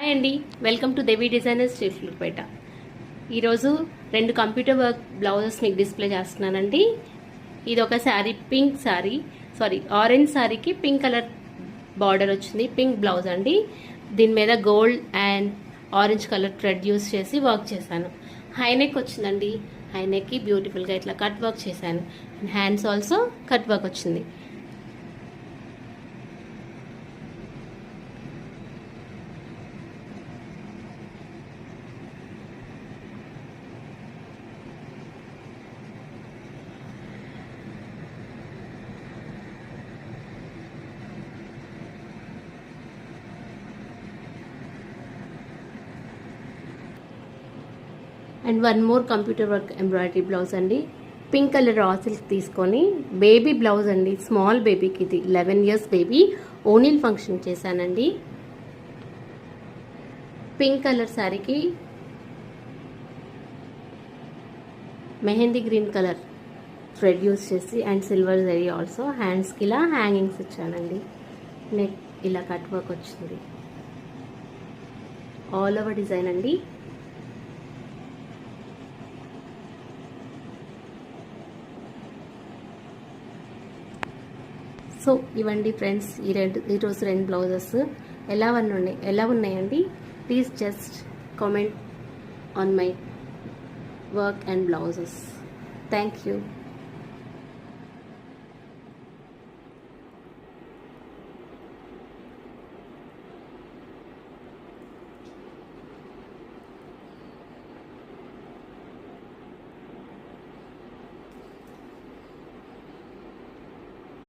Hi అండి, welcome to Devi designers Chilakaluripet. ఈరోజు 2 computer work blouses మీకు డిస్ప్లే చేస్తున్నానండి. ఇది ఒక శారీ, పింక్ శారీ, ఆరెంజ్ శారీకి పింక్ కలర్ బార్డర్ వచ్చింది. పింక్ బ్లౌజ్ అండి. దీని మీద gold and orange colour thread use చేసి వర్క్ చేశాను. హై నెక్ వచ్చిందండి. హై నెక్కి బ్యూటిఫుల్గా ఇట్లా కట్ వర్క్ చేశాను. హ్యాండ్స్ ఆల్సో కట్ వర్క్ వచ్చింది. And one more computer work embroidery blouse అండి. పింక్ కలర్ రా సిల్క్ తీసుకొని బేబీ బ్లౌజ్ అండి. స్మాల్ బేబీకి ఇది 11 years బేబీ ఓనిల్ ఫంక్షన్ చేశానండి. పింక్ కలర్ శారీకి mehndi green colour thread use చేసి అండ్ సిల్వర్ జరీ ఆల్సో. హ్యాండ్స్కి ఇలా హ్యాంగింగ్స్ ఇచ్చానండి. నెక్ ఇలా కట్ వర్క్ వచ్చింది. ఆల్ ఓవర్ డిజైన్ అండి. సో ఇవ్వండి ఫ్రెండ్స్, ఈరోజు 2 బ్లౌజెస్ ఎలా ఉన్నాయండి. Please just comment on my work and blouses. Thank you.